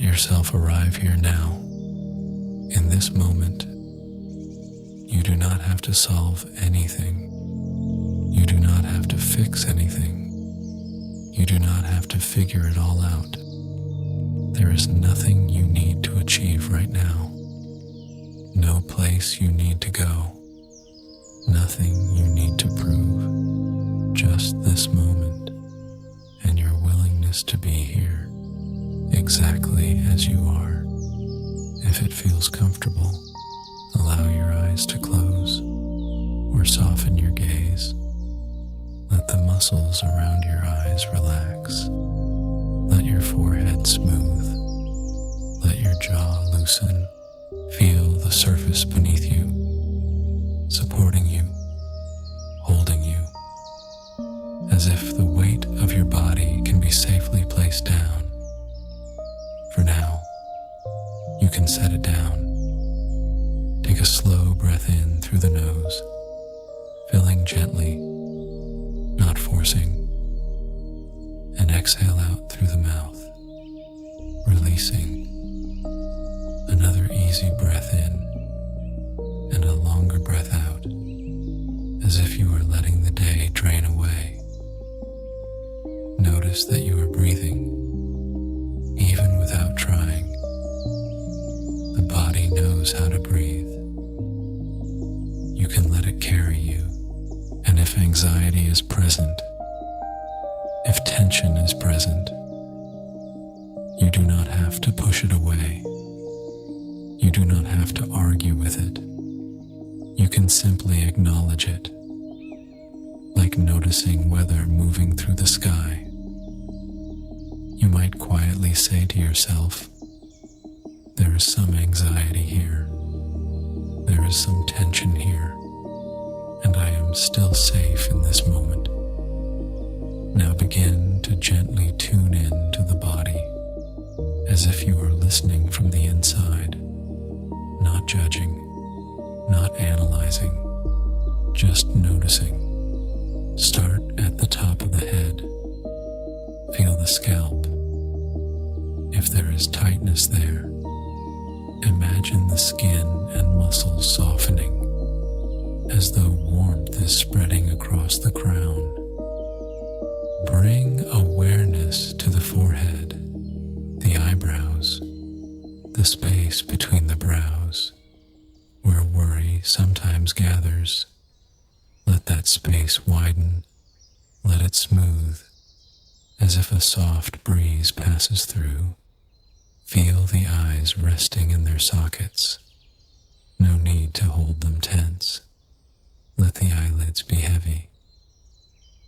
yourself arrive here now, in this moment. You do not have to solve anything. You do not have to fix anything. You do not have to figure it all out. There is nothing you need to achieve right now. No place you need to go. Nothing you need to prove. Just this moment and your willingness to be here, exactly as you are. If it feels comfortable, allow your eyes to close or soften your gaze. Let the muscles around your eyes relax. Let your forehead smooth. Let your jaw loosen. Feel the surface beneath you, supporting you, holding you, as if the weight of your body can be safely placed down. For now, you can set it down. Take a slow breath in through the nose, filling gently, not forcing, and exhale out through the mouth, releasing. Another easy breath in and a longer breath out, as if you are letting the day drain away. Notice that you are breathing, even without trying. The body knows how to breathe. You can let it carry you, and if anxiety is present, if tension is present, you do not have to push it away. You do not have to argue with it. You can simply acknowledge it, like noticing weather moving through the sky. You might quietly say to yourself, there is some anxiety here. There is some tension here, and I am still safe in this moment. Now begin to gently tune in to the body, as if you are listening from the inside. Not judging, not analyzing, just noticing. Start at the top of the head. Feel the scalp. If there is tightness there, imagine the skin and muscles softening, as though warmth is spreading across the crown. Bring awareness to the forehead, the eyebrows, the space between the brows, where worry sometimes gathers. Let that space widen, let it smooth, as if a soft breeze passes through. Feel the eyes resting in their sockets. No need to hold them tense. Let the eyelids be heavy.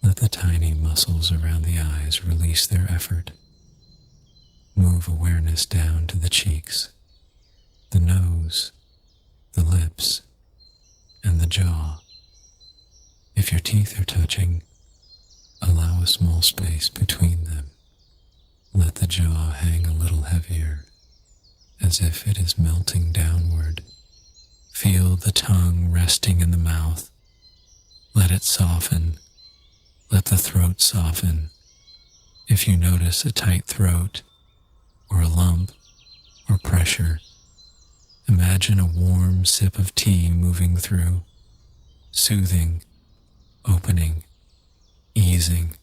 Let the tiny muscles around the eyes release their effort. Move awareness down to the cheeks, the nose, the lips, and the jaw. If your teeth are touching, allow a small space between them. Let the jaw hang a little heavier, as if it is melting downward. Feel the tongue resting in the mouth. Let it soften. Let the throat soften. If you notice a tight throat, or a lump, or pressure, imagine a warm sip of tea moving through, soothing, opening, easing.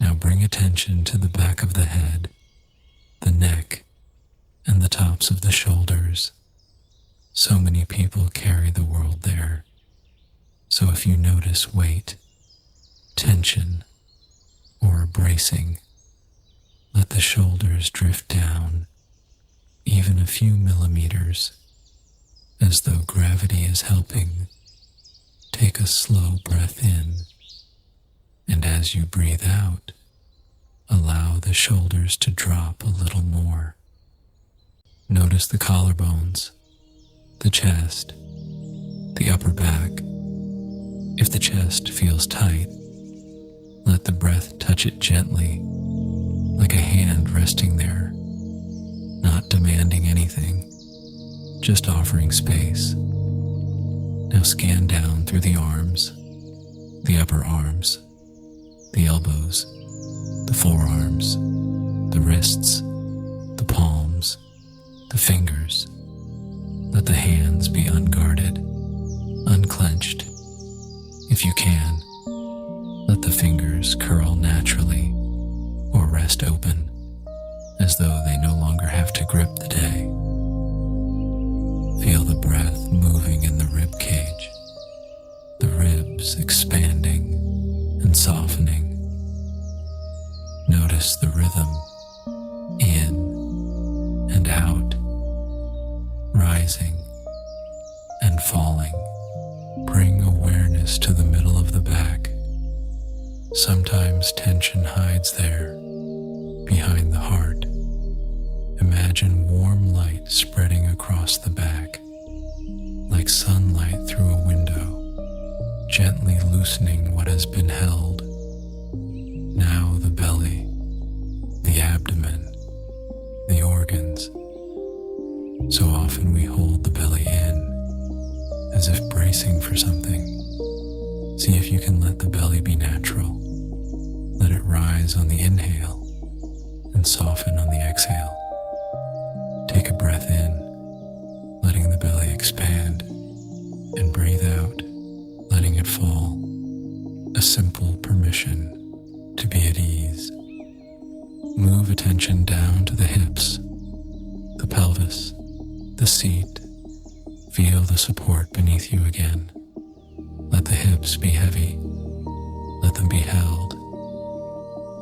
Now bring attention to the back of the head, the neck, and the tops of the shoulders. So many people carry the world there. So if you notice weight, tension, or a bracing, let the shoulders drift down, even a few millimeters, as though gravity is helping. Take a slow breath in, and as you breathe out, allow the shoulders to drop a little more. Notice the collarbones, the chest, the upper back. If the chest feels tight, let the breath touch it gently, like a hand resting there, not demanding anything, just offering space. Now scan down through the arms, the upper arms, the elbows, the forearms, the wrists, the palms, the fingers. Let the hands be unguarded, unclenched. If you can, let the fingers curl naturally or rest open, as though they no longer have to grip the day. Feel the breath moving in the rib cage, the ribs expanding and softening. Notice the rhythm in and out, rising and falling. Bring awareness to the middle of the back. Sometimes tension hides there, behind the heart. Imagine warm light spreading across the back, like sunlight through a window, gently loosening what has been held. Now the belly, the abdomen, the organs. So often we hold the belly in, as if bracing for something. See if you can let the belly be natural. Let it rise on the inhale and soften on the exhale. Take a breath in, letting the belly expand, and breathe out, letting it fall. A simple permission to be at ease. Move attention down to the hips, the pelvis, the seat. Feel the support beneath you again. Let the hips be heavy. Let them be held.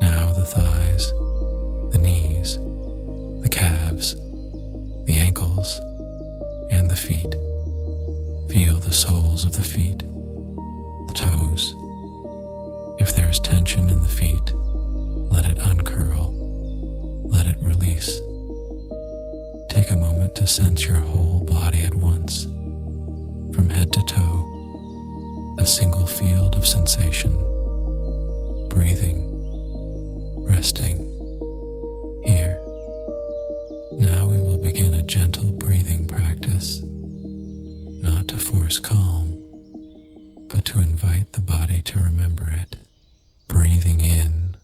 Now the thighs, the knees, the calves, the ankles, and the feet. Feel the soles of the feet, the toes. If there is tension in the feet, let it uncurl. Let it release. Take a moment to sense your whole body at once, from head to toe, a single field of sensation, breathing, resting, here. Now we will begin a gentle breathing practice, not to force calm, but to invite the body to remember it. Breathing in,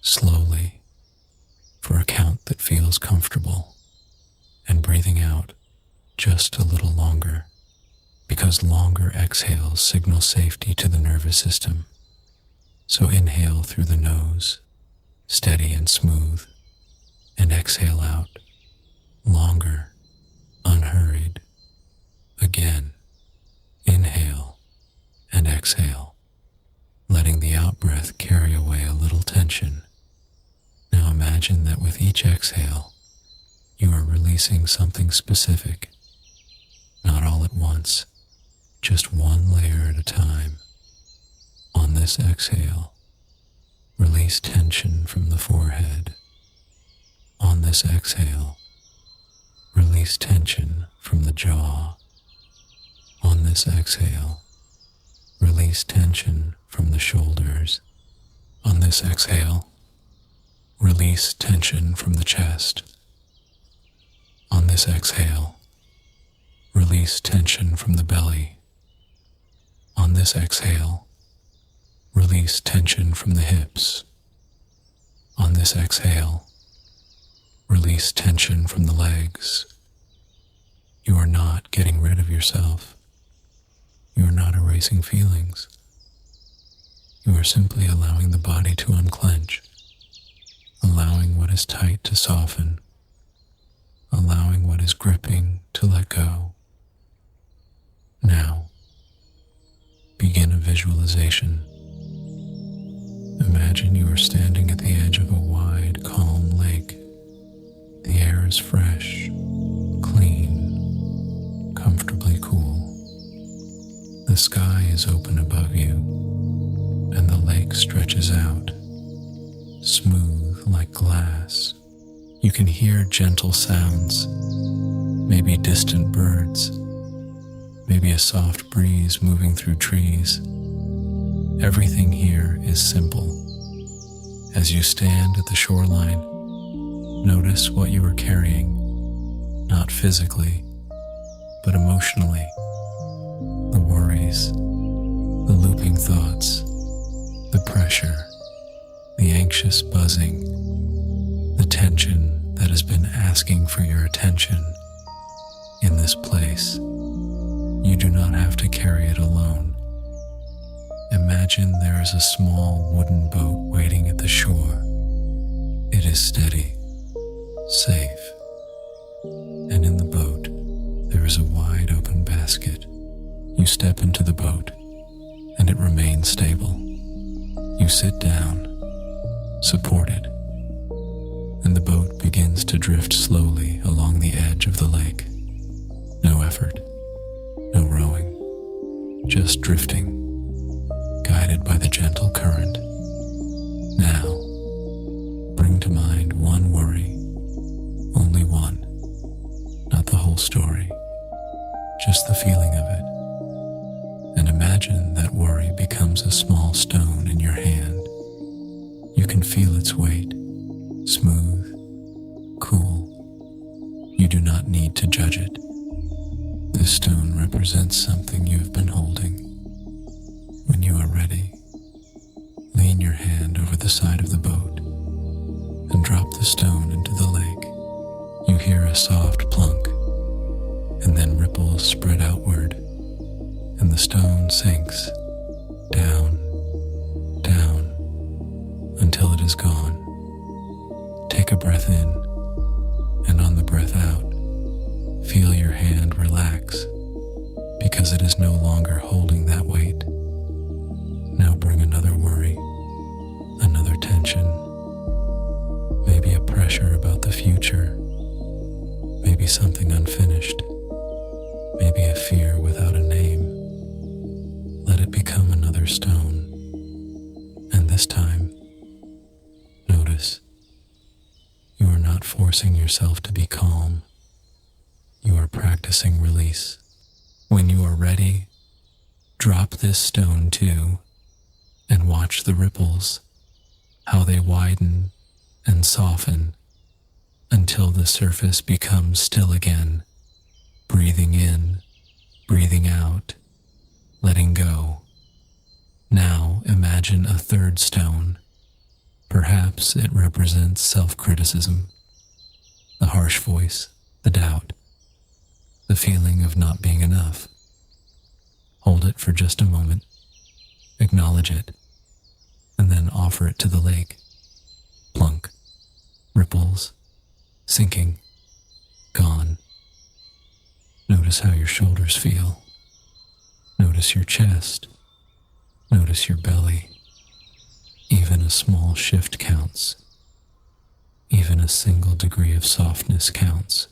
slowly, for a count that feels comfortable, and breathing out just a little longer, because longer exhales signal safety to the nervous system. So inhale through the nose, steady and smooth, and exhale out, longer, unhurried. Again, inhale and exhale, letting the out-breath carry away a little tension. Now imagine that with each exhale, you are releasing something specific, not all at once, just one layer at a time. On this exhale, release tension from the forehead. On this exhale, release tension from the jaw. On this exhale, release tension from the shoulders. On this exhale, release tension from the chest. On this exhale, release tension from the belly. On this exhale, release tension from the hips. On this exhale, release tension from the legs. You are not getting rid of yourself. You are not erasing feelings. You are simply allowing the body to unclench, allowing what is tight to soften, allowing what is gripping to let go. Now, begin a visualization. Imagine you are standing at the edge of a wide, calm lake. The air is fresh, clean, comfortably cool. The sky is open above you, and the lake stretches out, smooth like glass. You can hear gentle sounds, maybe distant birds, maybe a soft breeze moving through trees. Everything here is simple. As you stand at the shoreline, notice what you are carrying, not physically, but emotionally. The worries, the looping thoughts, the pressure, the anxious buzzing, the tension that has been asking for your attention in this place. You do not have to carry it alone. Imagine there is a small wooden boat waiting at the shore. It is steady, safe, and in the boat there is a wide open basket. You step into the boat and it remains stable. You sit down, supported, and the boat begins to drift slowly along the edge of the lake. No effort, no rowing, just drifting, guided by the gentle current. Now, bring to mind one worry, only one, not the whole story, just the feeling of it. And imagine that worry becomes a small stone in your hand. You can feel its weight, smooth, cool. You do not need to judge it. This stone represents something you have been holding. When you are ready, lean your hand over the side of the boat and drop the stone into the lake. You hear a soft plunk, and then ripples spread outward, and the stone sinks down, down, until it is gone. Take a breath in, and on the breath out, feel your hand relax, because it is no longer holding that weight. Now bring another worry, another tension, maybe a pressure about the future, maybe something unfinished, maybe a fear without a name. Let it become another stone, and this time, notice you are not forcing yourself to be calm. You are practicing release. When you are ready, drop this stone too, and watch the ripples, how they widen and soften until the surface becomes still again, breathing in, breathing out, letting go. Now imagine a third stone. Perhaps it represents self-criticism, the harsh voice, the doubt, the feeling of not being enough. Hold it for just a moment, acknowledge it, and then offer it to the lake. Plunk, ripples, sinking, gone. Notice how your shoulders feel. Notice your chest. Notice your belly. Even a small shift counts. Even a single degree of softness counts.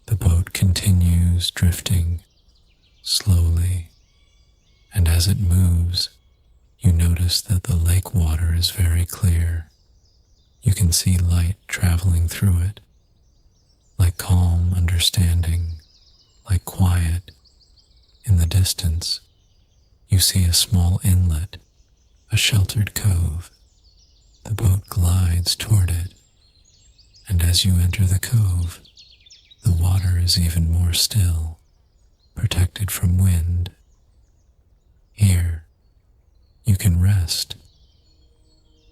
The boat continues drifting slowly, and as it moves, you notice that the lake water is very clear. You can see light traveling through it, like calm understanding, like quiet. In the distance, you see a small inlet, a sheltered cove. The boat glides toward it, and as you enter the cove, the water is even more still, protected from wind. Here, you can rest.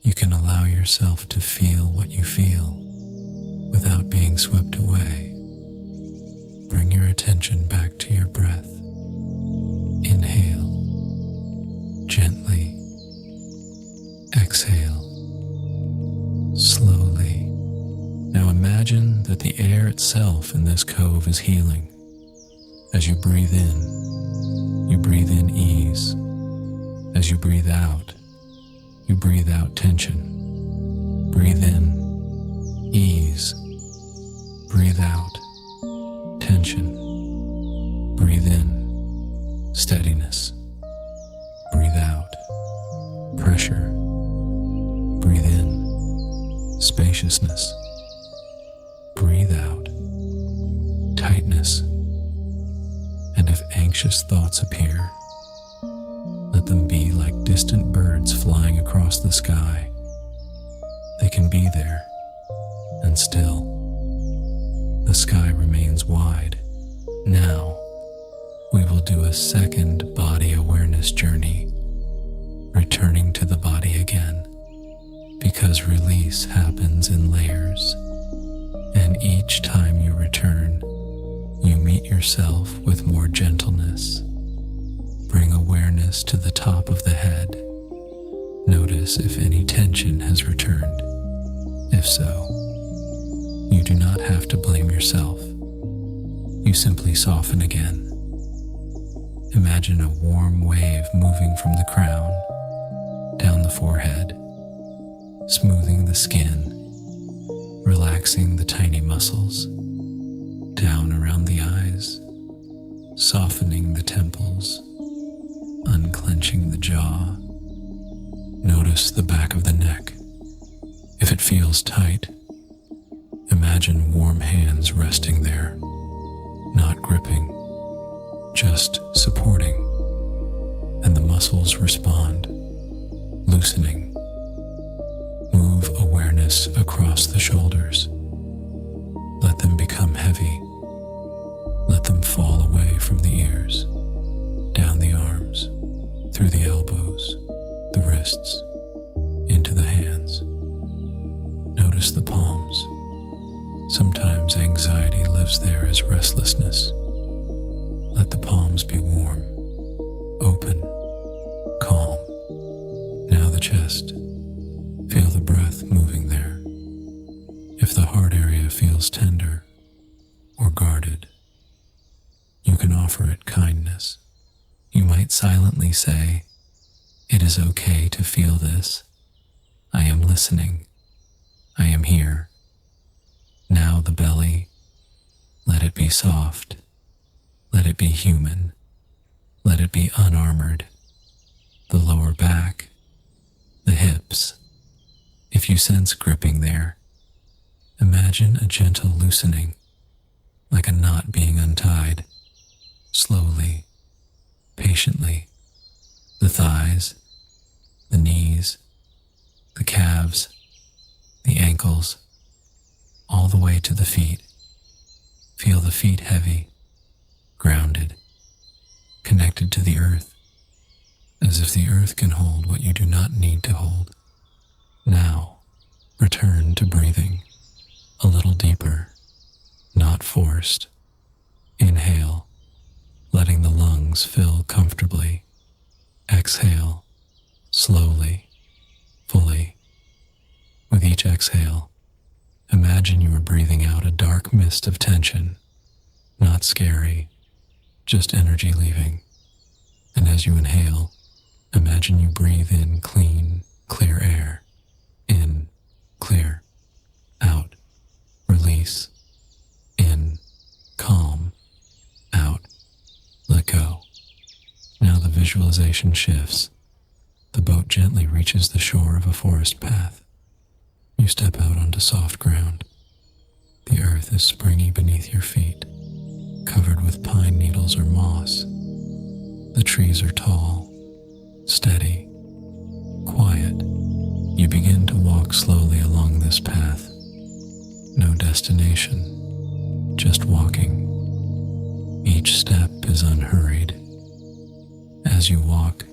You can allow yourself to feel what you feel without being swept away. Bring your attention back to your breath. Inhale, gently. Exhale, slowly. Now imagine that the air itself in this cove is healing. As you breathe in ease. As you breathe out tension. Breathe in, ease. Breathe out, tension. Breathe in, steadiness. Breathe out, pressure. Breathe in, spaciousness. Breathe out, tightness. And if anxious thoughts appear, let them be like distant birds flying across the sky. They can be there, and still, the sky remains wide. Now, we will do a second body awareness journey, returning to the body again, because release happens in layers. And each time you return, you meet yourself with more gentleness. Bring awareness to the top of the head. Notice if any tension has returned. If so, you do not have to blame yourself. You simply soften again. Imagine a warm wave moving from the crown, down the forehead, smoothing the skin, relaxing the tiny muscles, down around the eyes, softening the temples, unclenching the jaw. Notice the back of the neck. If it feels tight, imagine warm hands resting there, not gripping, just supporting, and the muscles respond, loosening. Move awareness across the shoulders. Let them become heavy. Let them fall away from the ears, down the arms, through the elbows, the wrists, into the hands. Notice the palms. Sometimes anxiety lives there as restlessness. Let the palms be warm, open, calm. Now the chest. Feel the breath moving there. If the heart area feels tender or guarded, you can offer it kindness. You might silently say, "It is okay to feel this. I am listening. I am here." Now the belly. Let it be soft. Let it be human. Let it be unarmored. The lower back, the hips. If you sense gripping there, imagine a gentle loosening, like a knot being untied, slowly, patiently. The thighs, the knees, the calves, the ankles, all the way to the feet. Feel the feet heavy, grounded, connected to the earth, as if the earth can hold what you do not need to hold. Now, return to breathing, a little deeper, not forced. Inhale, letting the lungs fill comfortably. Exhale, slowly, fully. With each exhale, imagine you are breathing out a dark mist of tension, not scary, just energy leaving. And as you inhale, imagine you breathe in clean, clear air. In, clear. Out, release. In, calm. Out, let go. Now the visualization shifts. The boat gently reaches the shore of a forest path. You step out onto soft ground. The earth is springy beneath your feet, covered with pine needles or moss. The trees are tall, steady, quiet. You begin to walk slowly along this path. No destination, just walking. Each step is unhurried. As you walk,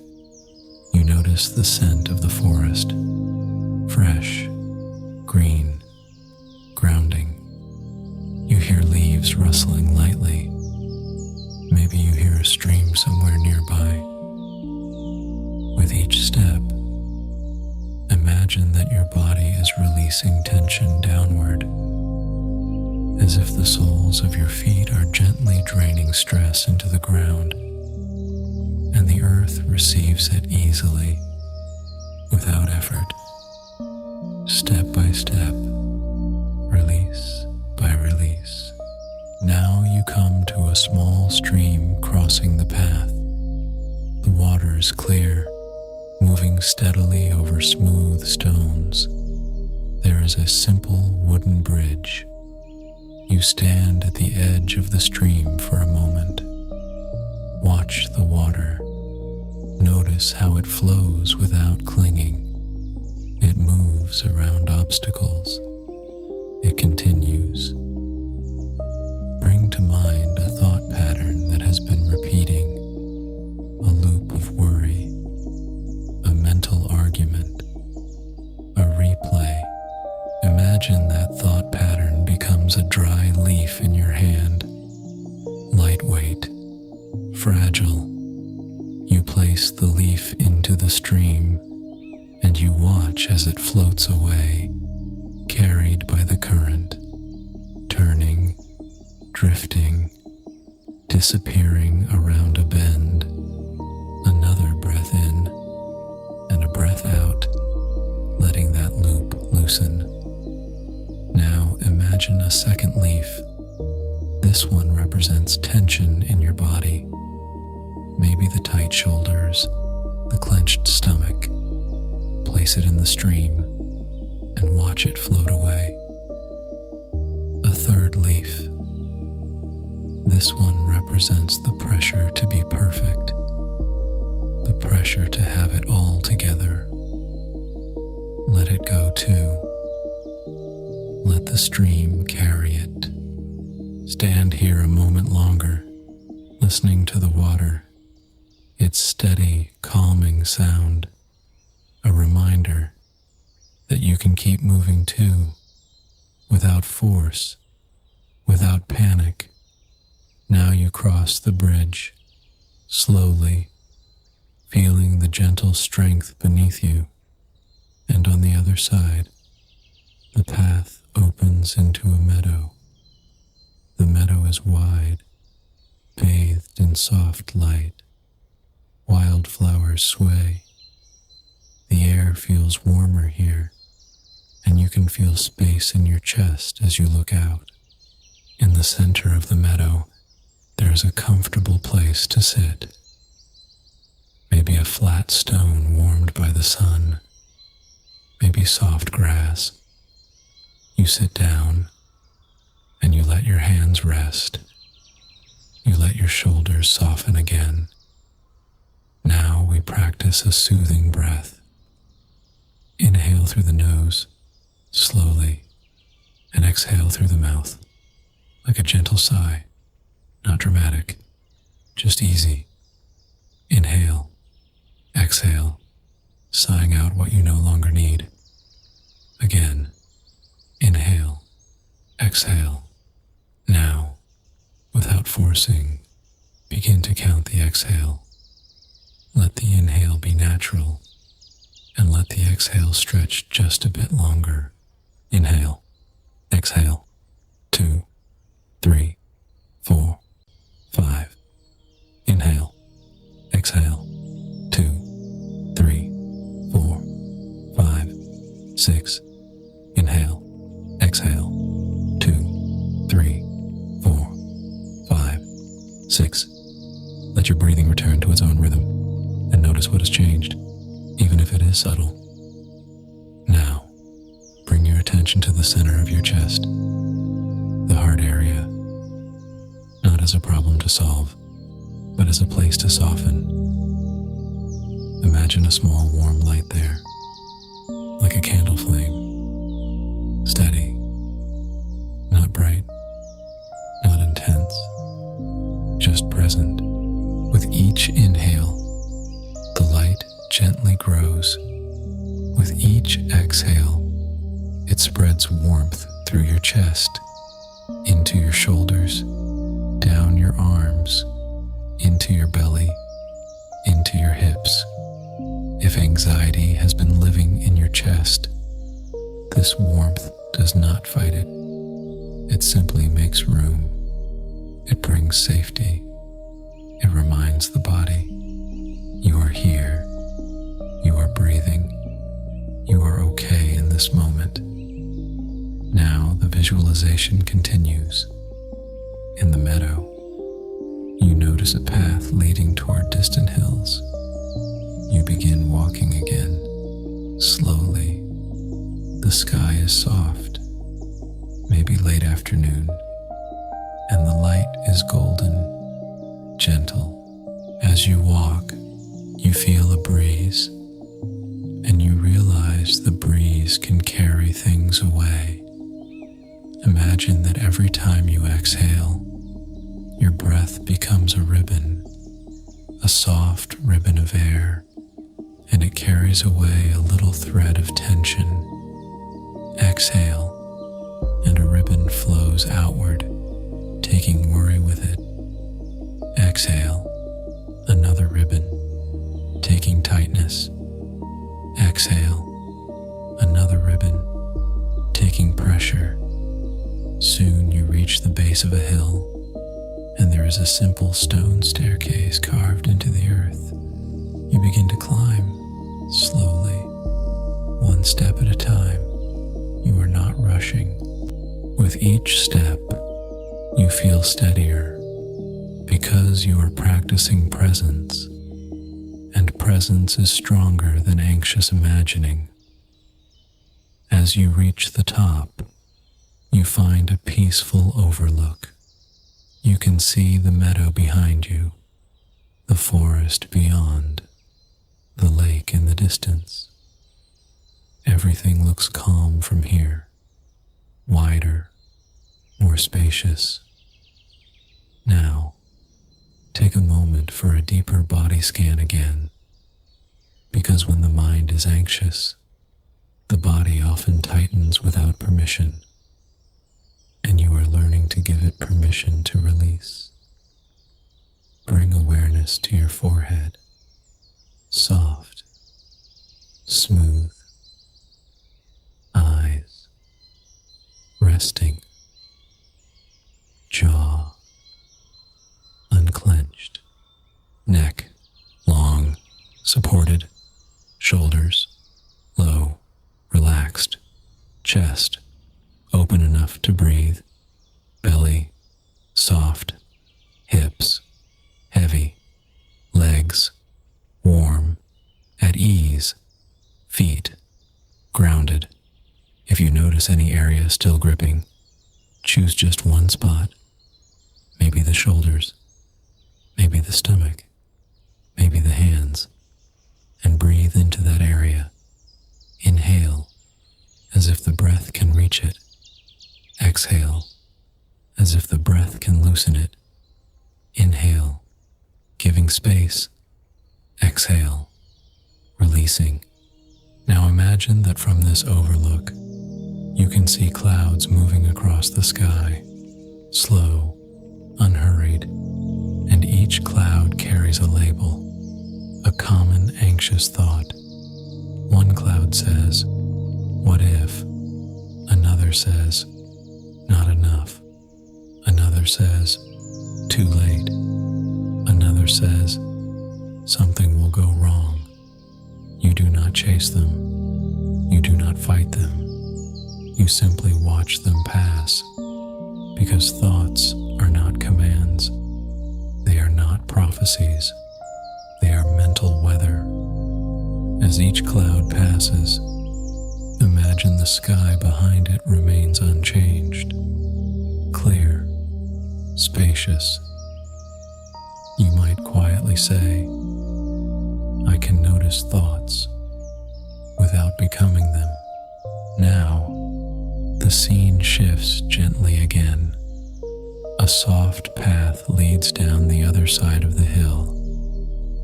you notice the scent of the forest, fresh, green, grounding. You hear leaves rustling lightly. Maybe you hear a stream somewhere nearby. With each step, imagine that your body is releasing tension downward, as if the soles of your feet are gently draining stress into the ground, and the earth receives it easily, without effort. Step by step, release by release. Now you come to a small stream crossing the path. The water is clear, moving steadily over smooth stones. There is a simple wooden bridge. You stand at the edge of the stream for a moment. Watch the water. Notice how it flows without clinging. It moves around obstacles. It continues. Bring to mind a thought pattern that has been repeating, a loop of worry, a mental argument, a replay. Imagine that thought pattern becomes becomes a dry leaf in your hand, lightweight, fragile. You place the leaf into the stream, and you watch as it floats away, carried by the current, turning, drifting, disappearing around a bend. Another breath in and a breath out, letting that loop loosen. Now imagine a second leaf. This one represents tension in your body. Maybe the tight shoulders, the clenched stomach. Place it in the stream and watch it float away. A third leaf. This one represents the pressure to be perfect, the pressure to have it all together. Let it go too. Let the stream carry it. Stand here a moment longer, listening to the water, its steady, calming sound, a reminder that you can keep moving too, without force, without panic. Now you cross the bridge, slowly, feeling the gentle strength beneath you, and on the other side, the path opens into a meadow. The meadow is wide, bathed in soft light. Wildflowers sway. The air feels warmer here, and you can feel space in your chest as you look out. In the center of the meadow, there is a comfortable place to sit. Maybe a flat stone warmed by the sun, maybe soft grass. You sit down and you let your hands rest. You let your shoulders soften again. Now we practice a soothing breath. Inhale through the nose, slowly, and exhale through the mouth, like a gentle sigh, not dramatic, just easy. Inhale, exhale, sighing out what you no longer need. Again, inhale, exhale. Now, without forcing, begin to count the exhale. Let the inhale be natural, and let the exhale stretch just a bit longer. Inhale, exhale, 2, 3, 4, 5. Inhale, exhale, 2, 3, 4, 5, 6. Inhale, exhale, 2, 3, 4, 5, 6. Let your breathing return to its own rhythm, and notice what has changed, even if it is subtle. Now, bring your attention to the center of your chest, the heart area, not as a problem to solve, but as a place to soften. Imagine a small warm light there, like a candle flame, steady, not bright, not intense, just present. With each inhale, the light gently grows. With each exhale, it spreads warmth through your chest, into your shoulders, down your arms, into your belly, into your hips. If anxiety has been living in your chest, this warmth does not fight it. It simply makes room. It brings safety. It reminds the body, you are here, you are breathing, you are okay in this moment. Now the visualization continues. In the meadow, you notice a path leading toward distant hills. You begin walking again, slowly. The sky is soft, maybe late afternoon, and the light is golden, gentle. As you walk, you feel a breeze, and you realize the breeze can carry things away. Imagine that every time you exhale, your breath becomes a ribbon, a soft ribbon of air, and it carries away a little thread of tension. Exhale, and a ribbon sand flows outward, taking worry with it. Exhale, another ribbon, taking tightness. Exhale, another ribbon, taking pressure. Soon you reach the base of a hill, and there is a simple stone staircase carved into the earth. You begin to climb, slowly, one step at a time. You are not rushing. With each step, you feel steadier because you are practicing presence, and presence is stronger than anxious imagining. As you reach the top, you find a peaceful overlook. You can see the meadow behind you, the forest beyond, the lake in the distance. Everything looks calm from here, wider, more spacious. Now, take a moment for a deeper body scan again, because when the mind is anxious, the body often tightens without permission, and you are learning to give it permission to release. Bring awareness to your forehead, soft, smooth, eyes, resting, jaw, unclenched, neck, long, supported, shoulders, low, relaxed, chest, open enough to breathe, belly, soft, hips, heavy, legs, warm, at ease, feet, grounded. If you notice any area still gripping, choose just one spot, maybe the shoulders, maybe the stomach, maybe the hands, and breathe into that area. Inhale, as if the breath can reach it. Exhale, as if the breath can loosen it. Inhale, giving space. Exhale, releasing. Now imagine that from this overlook, you can see clouds moving across the sky, slow, unhurried, and each cloud carries a label, a common anxious thought. One cloud says, "What if?" Another says, "Not enough." Another says, "Too late." Another says, "Something will go wrong." You do not chase them. You do not fight them. You simply watch them pass, because thoughts are not commands. They are not prophecies. They are mental weather. As each cloud passes, imagine the sky behind it remains unchanged, clear, spacious. You might quietly say, "I can notice thoughts without becoming them." Now, the scene shifts gently again. A soft path leads down the other side of the hill,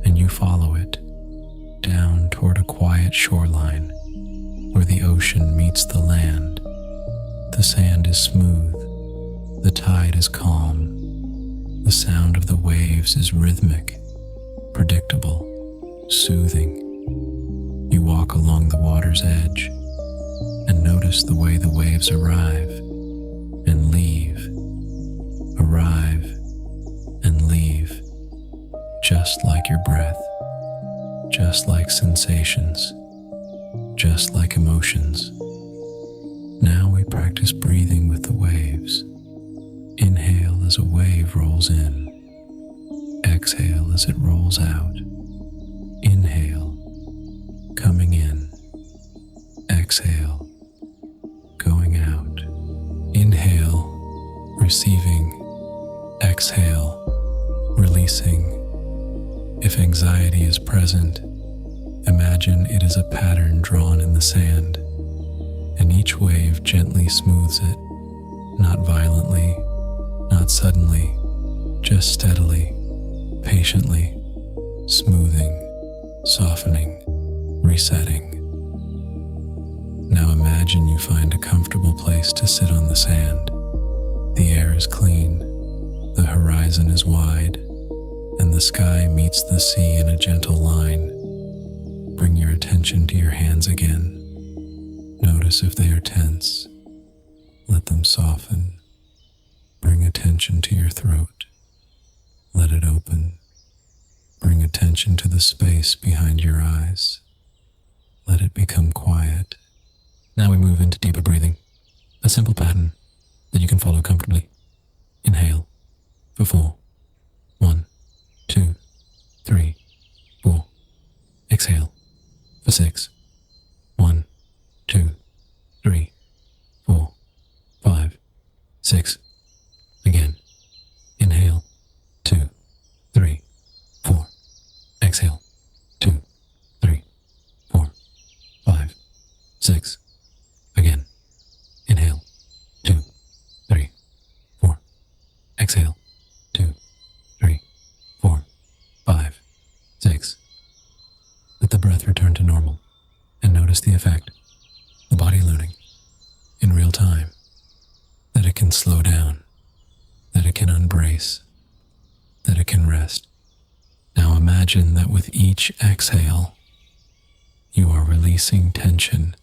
and you follow it, down toward a quiet shoreline where the ocean meets the land. The sand is smooth, the tide is calm, the sound of the waves is rhythmic, predictable, soothing. You walk along the water's edge and notice the way the waves arrive and leave, arrive and leave, just like your breath, just like sensations, just like emotions. Now we practice breathing with the waves. Inhale as a wave rolls in. Exhale as it rolls out. Inhale, coming in. Exhale, going out. Inhale, receiving. Exhale, releasing. If anxiety is present, imagine it is a pattern drawn in the sand, and each wave gently smooths it, not violently, not suddenly, just steadily, patiently, smoothing, softening, resetting. Now imagine you find a comfortable place to sit on the sand. The air is clean, the horizon is wide, and the sky meets the sea in a gentle line. Bring your attention to your hands again. Notice if they are tense. Let them soften. Bring attention to your throat. Let it open. Bring attention to the space behind your eyes. Let it become quiet. Now we move into deeper breathing, a simple pattern that you can follow comfortably. Inhale for 4. 1, 2, 3, 4. Exhale for 6. 1, 2, 3, 4, 5, 6. Again. Inhale 2, 3, 4. Exhale 2, 3, 4, 5, 6. Again. Inhale 2, 3, 4. Exhale 2, 3, 4, 5, 6. Let the breath return to normal and notice the effect. The body learning in real time that it can slow down, that it can unbrace, that it can rest. Now imagine that with each exhale, you are releasing tension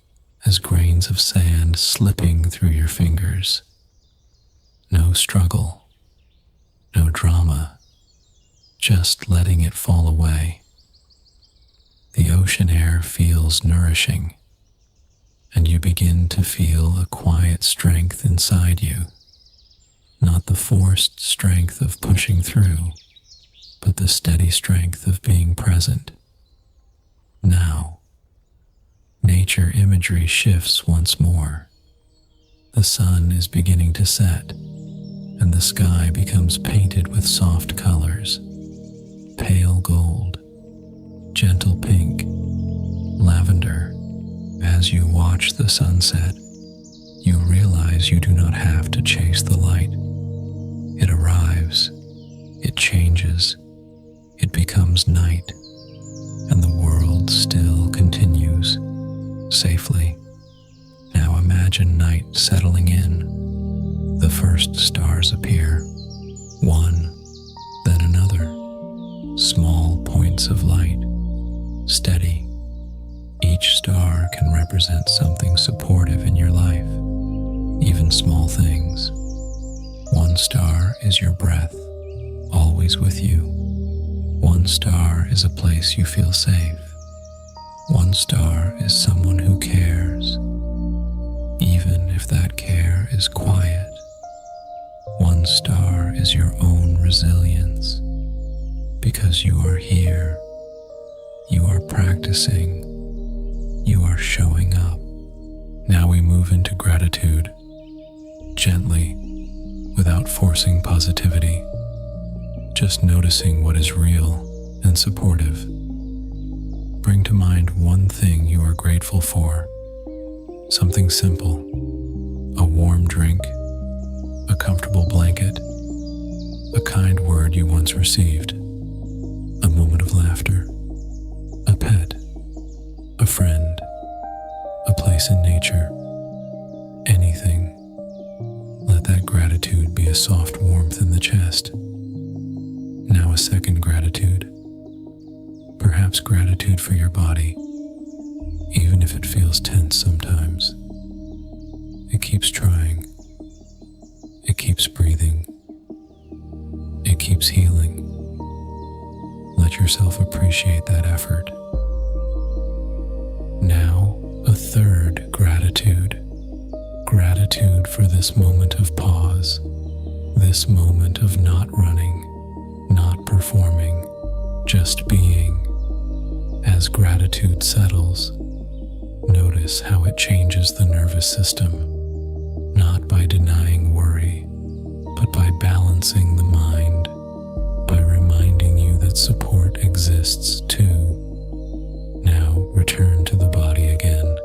as grains of sand slipping through your fingers. No struggle, no drama, just letting it fall away. The ocean air feels nourishing, and you begin to feel a quiet strength inside you, not the forced strength of pushing through, but the steady strength of being present. Now, nature imagery shifts once more. The sun is beginning to set, and the sky becomes painted with soft colors, pale gold, gentle pink, lavender. As you watch the sunset, you realize you do not have to chase the light. It arrives, it changes, it becomes night, and the world still continues, safely. Now imagine night settling in. The first stars appear, one, then another. Small points of light, steady. Each star can represent something supportive in your life, even small things. One star is your breath, always with you. One star is a place you feel safe. One star is someone who cares, even if that care is quiet. One star is your own resilience, because you are here, you are practicing, you are showing up. Now we move into gratitude, gently, without forcing positivity, just noticing what is real and supportive. Bring to mind one thing you are grateful for, something simple, a warm drink, a comfortable blanket, a kind word you once received, a moment of laughter, a pet, a friend, a place in nature, anything. Let that gratitude be a soft warmth in the chest. Now a second gratitude, perhaps gratitude for your body, even if it feels tense sometimes. It keeps trying, it keeps breathing, it keeps healing. Let yourself appreciate that effort. Now, a third gratitude. Gratitude for this moment of pause, this moment of not running, not performing, just being. As gratitude settles, notice how it changes the nervous system, not by denying worry, but by balancing the mind, by reminding you that support exists too. Now return to the body again,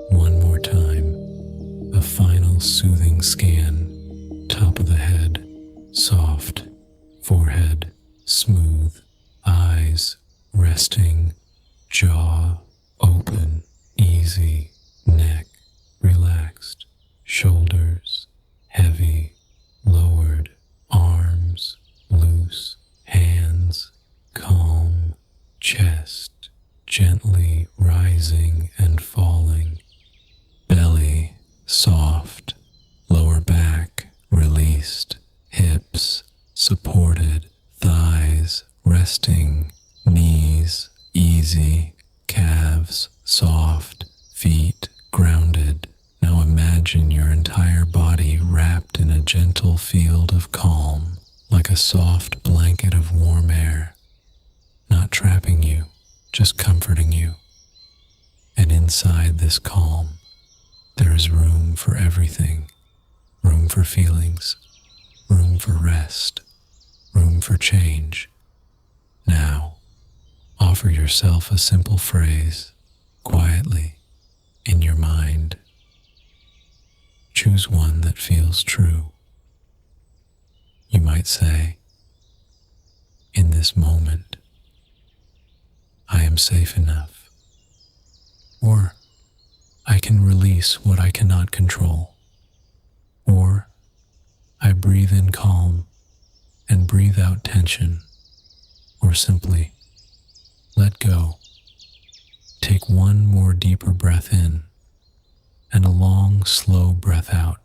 one more time. A final soothing scan, top of the head, soft, forehead, smooth, eyes, resting, jaw, open, easy, neck, relaxed, shoulders, heavy, low easy, calves soft, feet grounded. Now imagine your entire body wrapped in a gentle field of calm, like a soft blanket of warm air, not trapping you, just comforting you. And inside this calm, there is room for everything, room for feelings, room for rest, room for change. Now, offer yourself a simple phrase, quietly, in your mind. Choose one that feels true. You might say, in this moment, I am safe enough. Or, I can release what I cannot control. Or, I breathe in calm and breathe out tension. Or simply, let go. Take one more deeper breath in and a long, slow breath out.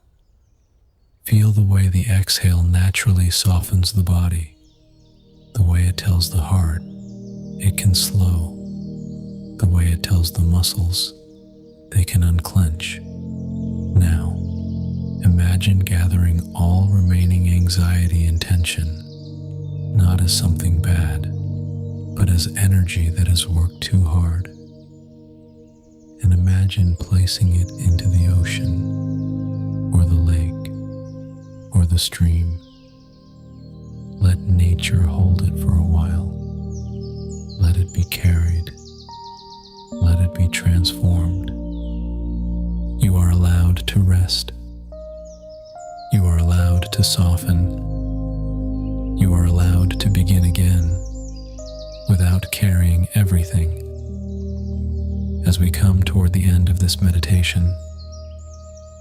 Feel the way the exhale naturally softens the body, the way it tells the heart it can slow, the way it tells the muscles they can unclench. Now, imagine gathering all remaining anxiety and tension, not as something bad, but as energy that has worked too hard. And imagine placing it into the ocean, or the lake, or the stream. Let nature hold it for a while. Let it be carried. Let it be transformed. You are allowed to rest. You are allowed to soften. You are allowed to begin again without carrying everything. As we come toward the end of this meditation,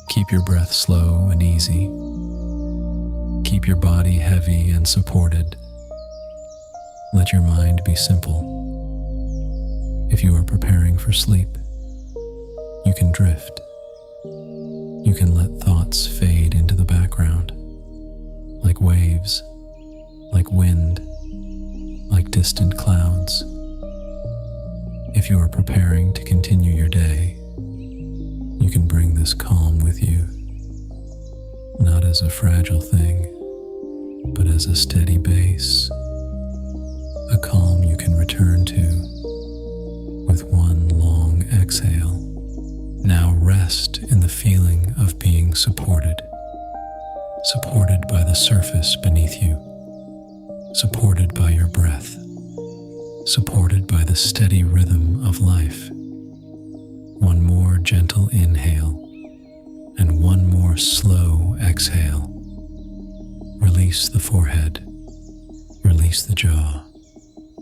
keep your breath slow and easy. Keep your body heavy and supported. Let your mind be simple. If you are preparing for sleep, you can drift. You can let thoughts fade into the background, like waves, like wind, like distant clouds. If you are preparing to continue your day, you can bring this calm with you, not as a fragile thing, but as a steady base, a calm you can return to with one long exhale. Now rest in the feeling of being supported by the surface beneath you, supported by your breath, supported by the steady rhythm of life. One more gentle inhale and one more slow exhale. Release the forehead, release the jaw,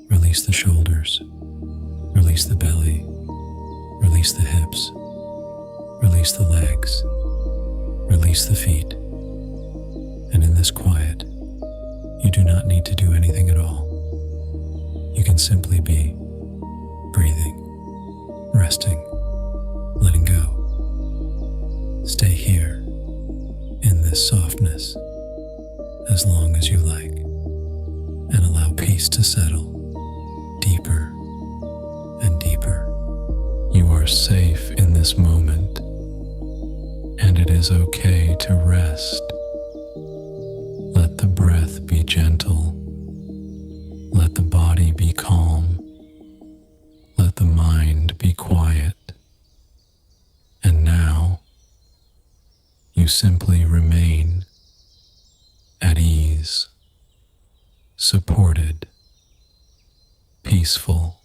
release the shoulders, release the belly, release the hips, release the legs, release the feet. And in this quiet, you do not need to do anything at all. You can simply be breathing, resting, letting go. Stay here in this softness as long as you like, and allow peace to settle deeper and deeper. You are safe in this moment, and it is okay to rest. Let the breath be gentle. Let the body be calm. Let the mind be quiet. And now, you simply remain at ease, supported, peaceful,